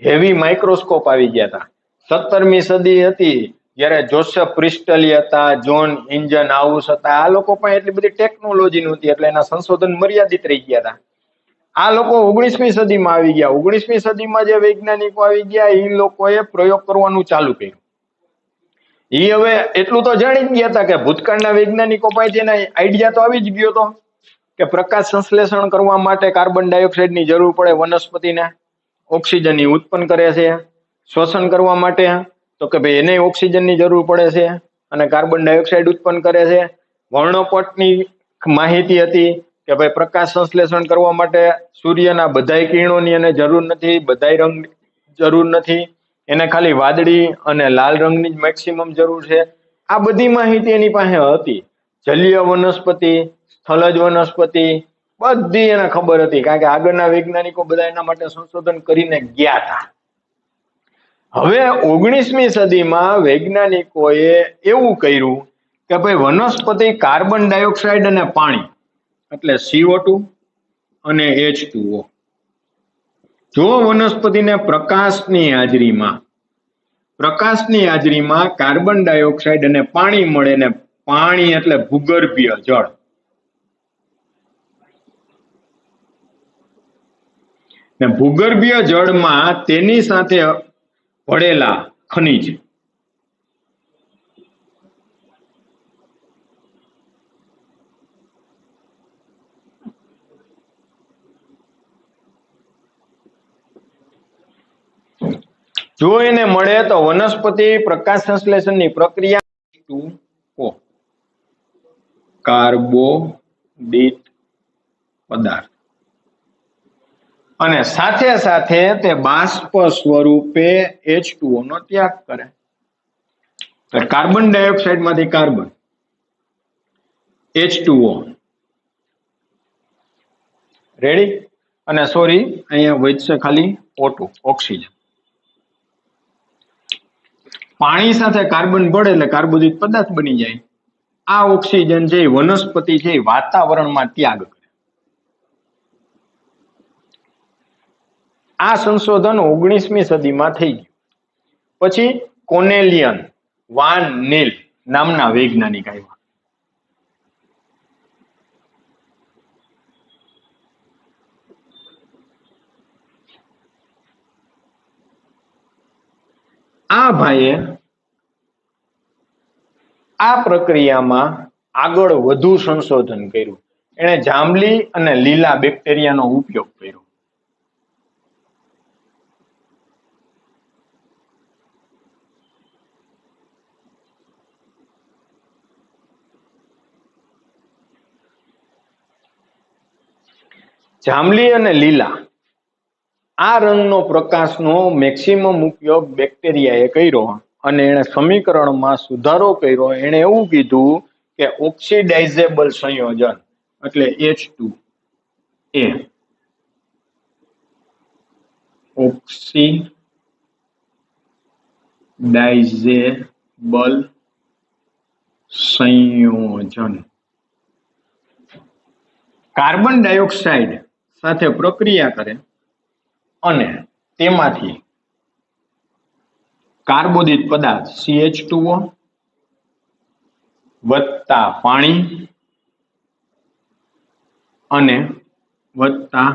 હેવી માઇક્રોસ્કોપ આવી ગયા હતા. 17મી સદી હતી જ્યારે જોસેફ પ્રિસ્ટલી હતા, જોન ઇન્જન હાઉસ હતા, આ લોકો પણ એટલી બધી ટેકનોલોજી નહોતી એટલે એના સંશોધન મર્યાદિત રહી ગયા હતા. આ લોકો 19મી સદીમાં આવી ગયા. 19મી સદીમાં જે વૈજ્ઞાનિકો આવી ગયા એ લોકોએ પ્રયોગ કરવાનું ચાલુ કર્યું. એ હવે એટલું તો જાણી જ ગયા હતા કે ભૂતકાળના વૈજ્ઞાનિકો પાસેથી એના આઈડિયા તો આવી જ ગયો હતો કે પ્રકાશ સંશ્લેષણ કરવા માટે કાર્બન ડાયોક્સાઇડની જરૂર પડે વનસ્પતિને, ઓક્સિજનની ઉત્પન્ન કરે છે. શ્વસન કરવા માટે તો કે ભાઈ એને ઓક્સિજનની જરૂર પડે છે અને કાર્બન ડાયોક્સાઇડ ઉત્પન્ન કરે છે. વર્ણપટની માહિતી હતી કે ભાઈ પ્રકાશ સંશ્લેષણ કરવા માટે સૂર્યના બધાય કિરણોની એને જરૂર નથી, બધાય રંગ જરૂર નથી, એને ખાલી વાદળી અને લાલ રંગની જ મેક્સિમમ જરૂર છે. આ બધી માહિતી એની પાસે હતી. જલીય વનસ્પતિ, સ્થલજ વનસ્પતિ બધી એને ખબર હતી, કારણ કે આગળના વૈજ્ઞાનિકો બધા એના માટે સંશોધન કરીને ગયા હતા. હવે 19મી સદીમાં વૈજ્ઞાનિકોએ એવું કર્યું કે ભાઈ વનસ્પતિ કાર્બન ડાયોક્સાઇડ અને પાણી એટલે CO2 અને H2O, જો વનસ્પતિને પ્રકાશની હાજરીમાં કાર્બન ડાયોક્સાઇડ અને પાણી મળે, ને પાણી એટલે ભૂગર્ભીય જળ, ને ભૂગર્ભીય જળમાં તેની સાથે ભળેલા ખનિજ, જો એને મળે તો વનસ્પતિ પ્રકાશ સંશ્લેષણની પ્રક્રિયા કાર્બોદિત પદાર્થ અને સાથે સાથે તે બાષ્પ સ્વરૂપે H2O નો ત્યાગ કરે. કાર્બન ડાયોક્સાઇડ માંથી કાર્બન, H2O રેડી, અને સોરી અહીંયા વધશે ખાલી O2 ઓક્સિજન. પાણી સાથે કાર્બન ભળે એટલે કાર્બોદિત પદાર્થ બની જાય. આ ઓક્સિજન છે વનસ્પતિ છે વાતાવરણમાં ત્યાગ કરે. આ સંશોધન 19મી સદીમાં થઈ ગયું. પછી કોર્નેલિયન વાન નીલ નામના વૈજ્ઞાનિક આવ્યા. આ ભાઈએ આ પ્રક્રિયામાં આગળ વધુ સંશોધન કર્યું. એણે જાંબલી અને લીલા બેક્ટેરિયાનો ઉપયોગ કર્યો. જાંબલી અને લીલા આ રંગનો પ્રકાશનો મેક્સિમમ ઉપયોગ બેક્ટેરિયાએ કર્યો અને એણે સમીકરણમાં સુધારો કર્યો. એણે એવું કીધું કે ઓક્સિડાઇઝેબલ સંયોજન એટલે H2A, ઓક્સિડાઇઝેબલ સંયોજન કાર્બન ડાયોક્સાઇડ સાથે પ્રક્રિયા કરે અને તેમાંથી કાર્બોદિત પદાર્થ CH2O વત્તા પાણી અને વત્તા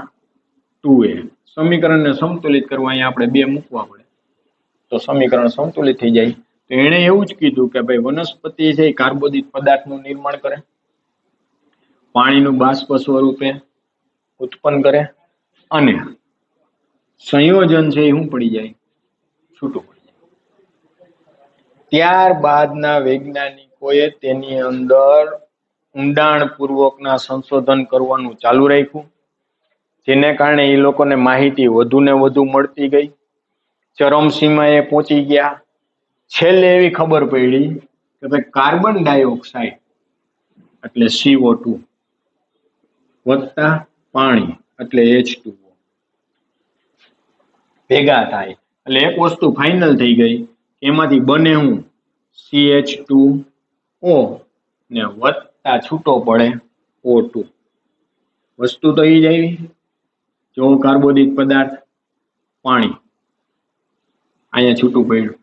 2A, સમીકરણને સંતુલિત કરવા અહીંયા આપણે 2 મૂકવા પડે તો સમીકરણ સંતુલિત થઈ જાય. તો એણે એવું જ કીધું કે ભાઈ વનસ્પતિ છે એ કાર્બોદિત પદાર્થનું નિર્માણ કરે, પાણીનું બાષ્પ સ્વરૂપે ઉત્પન્ન કરે અને સંયોજન છે એ શું પડી જાય, છૂટું પડી જાય. ત્યારબાદના વૈજ્ઞાનિકોએ તેની અંદર ઊંડાણપૂર્વકના સંશોધન કરવાનું ચાલુ રાખ્યું, જેને કારણે એ લોકોને માહિતી વધુ ને વધુ મળતી ગઈ, ચરમસીમાએ પહોંચી ગયા. છેલ્લે એવી ખબર પડી કે ભાઈ કાર્બન ડાયોક્સાઇડ એટલે CO2 વત્તા પાણી એટલે H2O ભેગા થાય એટલે એક વસ્તુ ફાઇનલ થઈ ગઈ. એમાંથી બને હું CH2O ને વત્તા છૂટો પડે O2. વસ્તુ તો એ જ આવી, જો કાર્બોદિત પદાર્થ પાણી અહીંયા છૂટું પડ્યું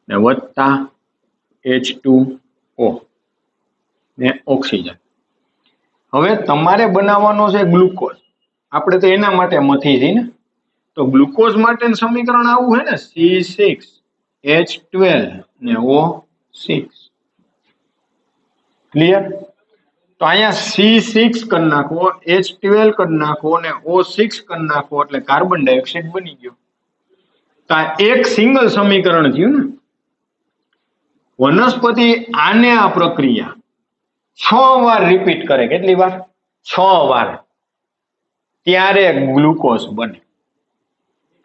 ને વત્તા H2O ને ઓક્સિજન. હવે તમારે બનાવવાનો છે ગ્લુકોઝ. આપણે તો એના માટે મથી છીએ ને, તો ગ્લુકોઝ માટેનું સમીકરણ આવું છે ને C6H12 ને O6. ક્લિયર? તો અહીંયા C6 કરી નાખો, H12 કરી નાખો અને O6 કરી નાખો એટલે કાર્બન ડાયોક્સાઇડ બની ગયો. તો આ એક સિંગલ સમીકરણ થયું ને. વનસ્પતિ આને આ પ્રક્રિયા 6 વાર રિપીટ કરે. કેટલી વાર? 6 વાર. ત્યારે ગ્લુકોઝ બને.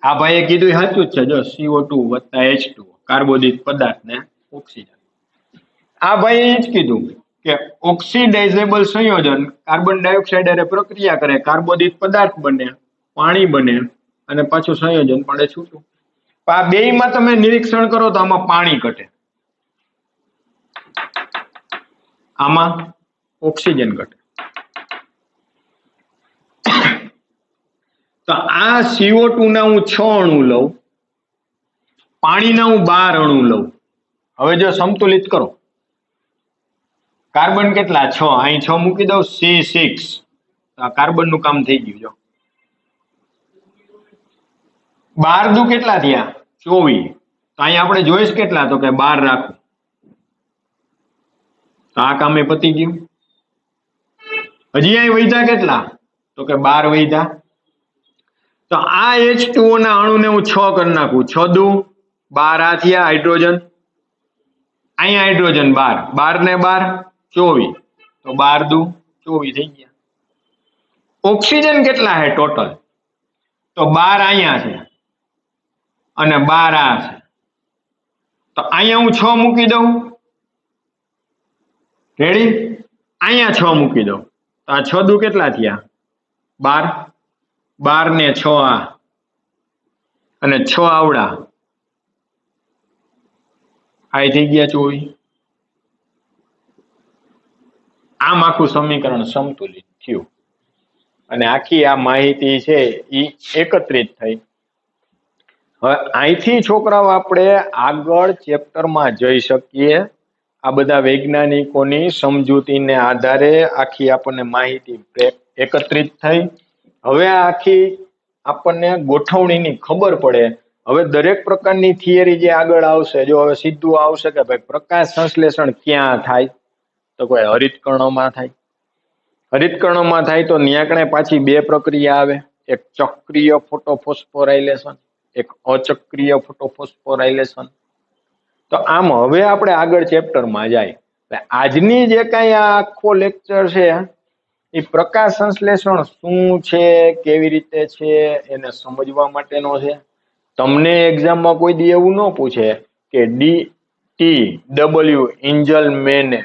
આ ભાઈએ કીધું સાચું જ છે. જો CO2 વત્તા H2 કાર્બોદિત પદાર્થ ને ઓક્સિજન. આ ભાઈએ જ કીધું કે ઓક્સિડાઇઝેબલ સંયોજન કાર્બન ડાયોક્સાઇડ હારે પ્રક્રિયા કરે, કાર્બોદિત પદાર્થ બને, પાણી બને અને પાછું સંયોજન પડે છૂટું. આ બેયમાં તમે નિરીક્ષણ કરો તો આમાં પાણી ઘટે, આમાં ઓક્સિજન ઘટે. તો આ CO2 ના હું 6 અણુ લઉં, પાણીના હું 12 અણુ લઉં. હવે જો સંતુલિત કરો, કાર્બન કેટલા? 6. અહીં 6 મૂકી દઉં, C6. આ કાર્બન નું કામ થઈ ગયું. જો 12 દુ કેટલા થયા? 24. તો અહીં આપણે જોઈશ કેટલા? તો કે 12 રાખું. તો આ કામે પતી ગયું. હજી અહીં વધ્યા કેટલા? તો કે 12 વધ્યા. તો આ H2O ના અણુને હું 6 કરી નાખું. 6 દુ 12 આ થયા હાઇડ્રોજન. અહીંયા હાઇડ્રોજન 12, 12 ને 12 24. તો 12 દુ 24 થઈ ગયા. ઓક્સિજન કેટલા છે ટોટલ? તો 12 અહીંયા છે અને 12 આ છે. તો અહીંયા હું 6 મૂકી દઉં. રેડી? અહીંયા 6 મૂકી દઉં. તો આ 6 દુ કેટલા થયા? 12. 12 ને 6 આ અને 6 આવડા આ થઈ ગયા 24. આમ આખું સમીકરણ સંતુલિત થયું અને આખી આ માહિતી છે એ એકત્રિત થઈ. હવે અહીંથી છોકરાઓ આપણે આગળ ચેપ્ટરમાં જઈ શકીએ. આ બધા વૈજ્ઞાનિકોની સમજૂતીને આધારે આખી આપણને માહિતી એકત્રિત થઈ. હવે આખી આપણને ગોઠવણીની ખબર પડે. હવે દરેક પ્રકારની થિયરી જે આગળ આવશે, જો હવે સીધું આવશે કે ભાઈ પ્રકાશ સંશ્લેષણ ક્યાં થાય? તો કોઈ હરિતકણોમાં થાય. હરિતકણોમાં થાય તો ન્યાકણે પાછી 2 પ્રક્રિયા આવે, એક ચક્રીય ફોટોફોસ્ફોરાઇલેશન, એક અચક્રીય ફોટોફોસ્ફોરાઇલેશન. તો આમ હવે આપણે આગળ ચેપ્ટરમાં જાય. આજની જે કાંઈ આ આખો લેક્ચર છે એ પ્રકાશ સંશ્લેષણ શું છે, કેવી રીતે છે એને સમજવા માટેનો છે. તમને એક્ઝામમાં કોઈ દી એવું ન પૂછે કે DTW એન્જલમેને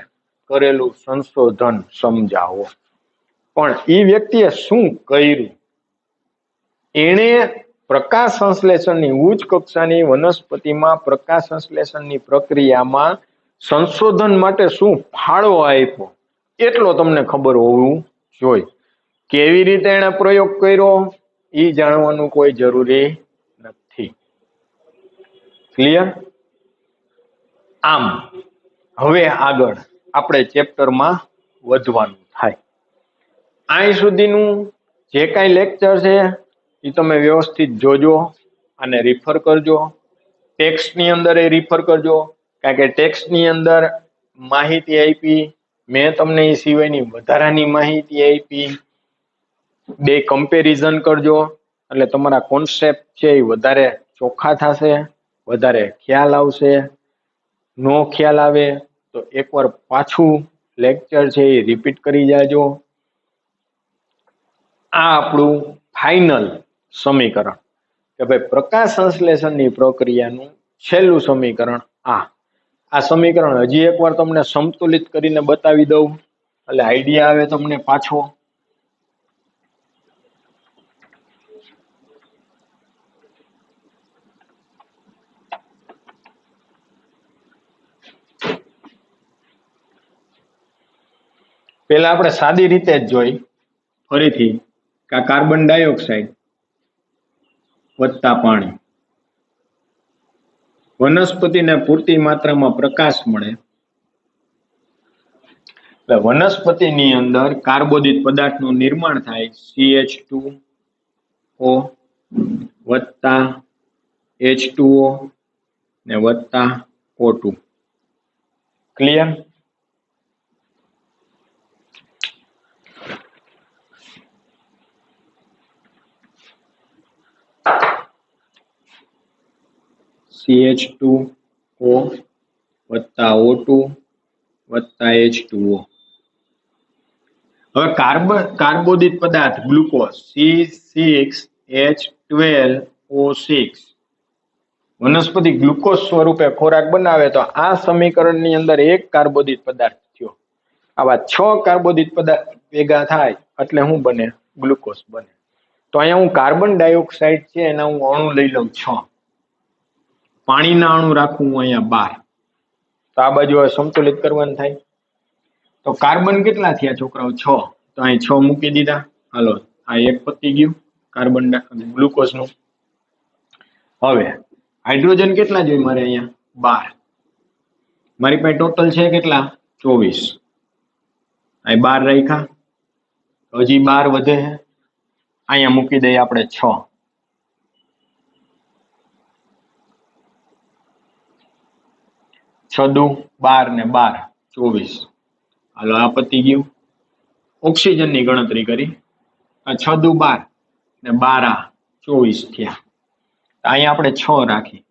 કરેલું સંશોધન સમજાવો, પણ એ વ્યક્તિએ શું કર્યું, એણે પ્રકાશ સંશ્લેષણની ઉચ્ચ કક્ષાની વનસ્પતિમાં પ્રકાશ સંશ્લેષણની પ્રક્રિયામાં સંશોધન માટે શું ફાળો આપ્યો એટલો તમને ખબર હોવું જોઈએ. કેવી રીતે એણે પ્રયોગ કર્યો એ જાણવાનું કોઈ જરૂરી નથી. ક્લિયર? આમ હવે આગળ આપણે ચેપ્ટરમાં વધવાનું થાય. અહીં સુધીનું જે કાંઈ લેક્ચર છે એ તમે વ્યવસ્થિત જોજો અને રિફર કરજો. ટેક્સ્ટની અંદર એ રિફર કરજો, કારણ કે ટેક્સ્ટની અંદર માહિતી આપી, મેં તમને એ સિવાયની વધારાની માહિતી આપી. 2 કમ્પેરિઝન કરજો એટલે તમારા કોન્સેપ્ટ છે એ વધારે ચોખ્ખા થશે, વધારે ખ્યાલ આવશે. નો ખ્યાલ આવે તો એકવાર પાછું લેક્ચર છે એ રિપીટ કરી જાજો. આ આપણું ફાઇનલ સમીકરણ કે ભાઈ પ્રકાશ સંશ્લેષણની પ્રક્રિયાનું છેલ્લું સમીકરણ આ સમીકરણ હજી એકવાર તમને સંતુલિત કરીને બતાવી દઉં એટલે આઈડિયા આવે તમને પાછો. પેલા આપણે સાદી રીતે જ જોઈ ફરીથી કે કાર્બન ડાયોક્સાઇડ વત્તા પાણી, વનસ્પતિને પૂરતી માત્રામાં પ્રકાશ મળે એટલે વનસ્પતિની અંદર કાર્બોદિત પદાર્થનું નિર્માણ થાય. CH2O વત્તા H2O ને વત્તા O2. ક્લિયર? CH2O વત્તા O2 વત્તા H2O. હવે કાર્બોદિત પદાર્થ ગ્લુકોઝ C6H12O6 વનસ્પતિ ગ્લુકોઝ સ્વરૂપે ખોરાક બનાવે તો આ સમીકરણની અંદર એક કાર્બોદિત પદાર્થ થયો. આવા 6 કાર્બોદિત પદાર્થ ભેગા થાય એટલે શું બને? ગ્લુકોઝ બને. તો અહીંયા હું કાર્બન ડાયોક્સાઇડ છે એના હું અણુ લઈ લઉં 6, પાણીના અણુ રાખું હું અહીંયા 12. તો આ બાજુ હવે સંતુલિત કરવાનું થાય. તો કાર્બન કેટલા થયા છોકરાઓ? 6. તો અહીં 6 મૂકી દીધા. હાલો, આ એક પતી ગયું કાર્બન ગ્લુકોઝનું. હવે હાઇડ્રોજન કેટલા જોઈએ મારે? અહીંયા 12. મારી પાસે ટોટલ છે કેટલા? 24. અહીં 12 રાખ્યા, હજી 12 વધે. અહીંયા મૂકી દઈએ આપણે 6. 6 દુ 12 ને 12 24. હાલો, આ પતી ગયું. ઓક્સિજનની ગણતરી કરી. આ 6 દુ 12 ને 12 24 થયા. અહીંયા આપણે 6 રાખી.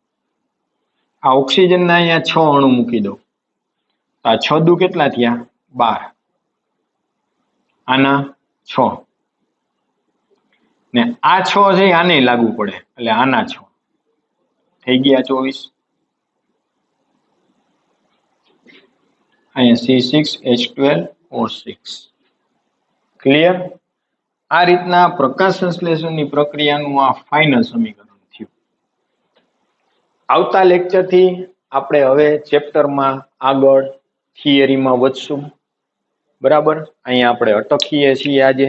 આ ઓક્સિજનના અહીંયા 6 અણુ મૂકી દો. આ 6 દુ કેટલા થયા? 12. આના 6 ને આ 6 છે આને લાગુ પડે એટલે આના 6 થઈ ગયા 24. અહીંયા C6H12O6. ક્લિયર? આ રીતના પ્રકાશ સંશ્લેષણની પ્રક્રિયાનું આ ફાઇનલ સમીકરણ થયું. આવતા લેક્ચરથી આપણે હવે ચેપ્ટરમાં આગળ થિયરીમાં વધશું. બરાબર? અહીંયા આપણે અટકીએ છીએ આજે.